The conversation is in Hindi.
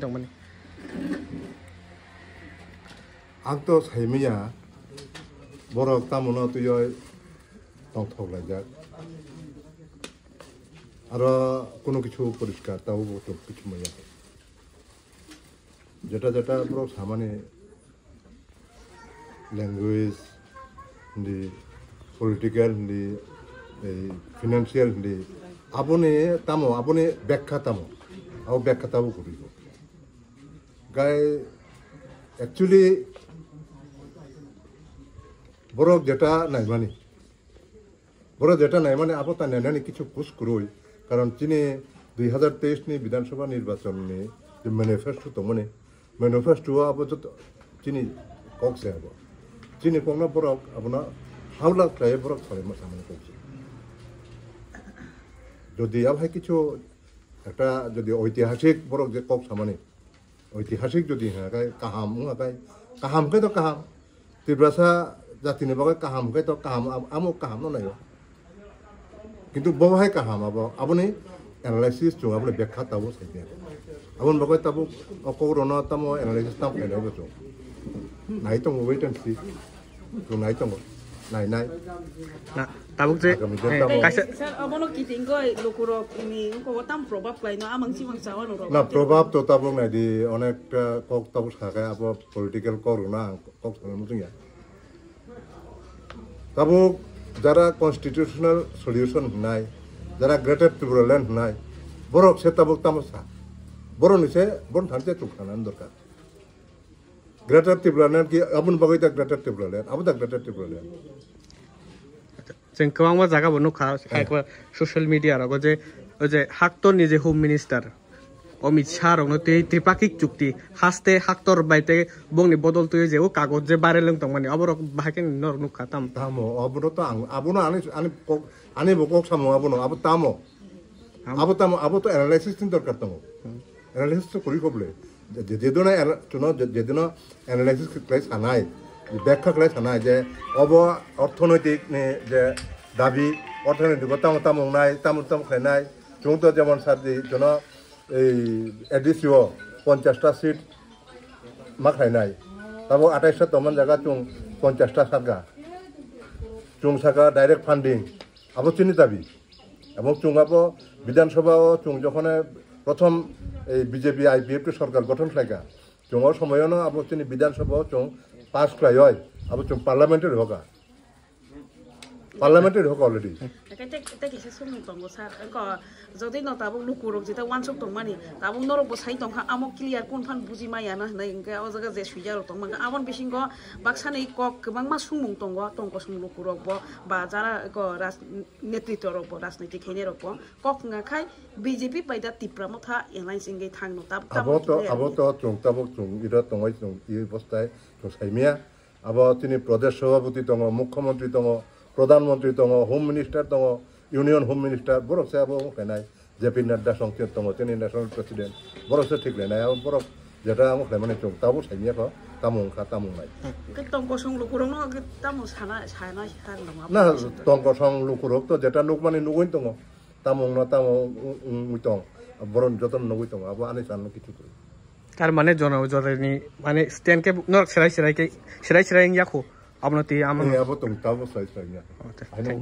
정말 악도 삶이야 뭐라 따문어 또여 동톡라자 알아 কোনো কিছু পরিষ্কার তাও তো কিছু মজা যেটা যেটা পুরো সামান্য language the political the financial the আপনি তামো আপনি ব্যাখ্যা তামো আও ব্যাখ্যা তাও করিব গাই অ্যাকচুয়ালি বরক যেটা নাই মানে আবো তা নেনানি কিছু পুশ করই কারণ চিনি 2023 নি বিধানসভা নির্বাচন নি যে ম্যানিফেস্টো তো ম্যানিফেস্টো আবো যত চিনি কক্সে আবো চিনি কোনা বরক আপনা হাওলা ক্রাই বরক করে সামনে কক্সে যদি আবহাই কিছু একটা যদি ঐতিহাসিক বরক যে কক সামনে ঐতিহাসিক যদি হাগাই কাহামকে তো কাহাম তিব্রাসা জাতিनि बागै काहामखै तो काहाम आमो काहाम न नायो किन्तु बहाय काहाम आबनि एनालाइसिस जो आबनि व्याख्या ताबो साइबे आबन बागै ताबो अकरना तामो एनालाइसिस ताम फैनाय बजो नाय तो वेट एंड सी तो नाय तो नाय ना ताबुक जे सर अबनो किथिंगो लोकुरो नि को ताम प्रभाव लाइनो आमंगसि मंगसावा नो ना प्रभाव तो ताबो नायदि अनेक कक ताबो सागाय आबो पॉलिटिकल करना कक सामजुया ताबो जरा कन्स्टिट्यूशनल सल्यूशन होनाय जरा ग्रेटर ट्रिब्यूनल होनाय बरक से ताबो तामसा बरनि से बन थानते चुकानान दरकार ग्रेटर ट्रिब्यूनल की अबन बगै दा ग्रेटर ट्रिब्यूनल आबो दा ग्रेटर ट्रिब्यूनल जों गोबां जागा बनो खा सोशल मीडिया रो जे हाक्टर नि जे होम मिनिस्टार अमित शाह रंनो त्रिपाक्षिक चुक्ति हास्ते हाक्टर बाइते बंनि बदल तो जे कागज जे बारे लंग तंमानि अबर बाहाके नर नुखा ताम तामो अबनो तो आबनो आनि बकक सामो अबनो आबो तो एनालाइसिस दिन दरकार तंगो एनालाइसिस तो करि कबले जेदोना चुनो जेदोना एनालाइसिस क्लास सानाय व्याख्या क्लास सानाय जे अब अर्थनैतिक ने जे दाबी अर्थनैतिक तामो नाय तामो खायनाय जों तो जेमन सादि जनो एडिसिओ 50टा सीट माखायनाय ताबो 28टा तमन जागा चुं 50टा सागा चुं सागा डायरेक्ट फान्डिं आबो चिनि दाबी এবং চুঙাবো বিধানসভা চুং যখন প্রথম এই বিজেপি আইপিএফ সরকার গঠন খাইকা চুঙর সময়নো আবো চিনি বিধানসভা চুং পাস ক্রাই হয় আবো চুং পার্লামেন্টের হোকা অলরেডি এটা কিসে সুমু তঙ্গো স্যার যদি ন তাবো লুকুরক যেটা ওয়ানসক তংমানি তাবো নরক বসাই তংখা আমক ক্লিয়ার কোন ফান বুজি মাया ना हनाय इंगा ओ जगा जे सुइजार तंग आबन बिसिंग बाक्सानै कक गोबां मा सुमुं तंग सुं लुकुरक बा जारा नेतृत्व रब राजनीतिक हैने रब कक ngaखाय बीजेपी बायदा तिप्रा मथा एलायन्स इंगे थांनो ताब आबो तो चुं ताबो चुं इरा तंगाय चुं इ अवस्थाय तो साइमिया आबो तिनि प्रदेश सभापति तंग मुख्यमंत्री तंग प्रधानमंत्री तंग होम मिनिस्टर तंग यूनियन होम मिनिस्टर बरक से आबो कहनाय जेपी नड्डा संसद तंग तिनि नेशनल प्रेसिडेंट बरक से ठीक लेनाय बरक जेटा आमो खायमाने चुं ताबो साइमिया को तामुंनाय तंग सं लुकुरक न तामु साना ना तंग सं लुकुरक तो जेटा नुक माने नुगोइन तंग तामुं मुइतंग बरन जतन नुगोइ तंग आबो आने सान किछु तार माने जनजरनि माने स्टैंड के नरक सिराय याखो abno ti amang abo tung tabo sai sai ya ai no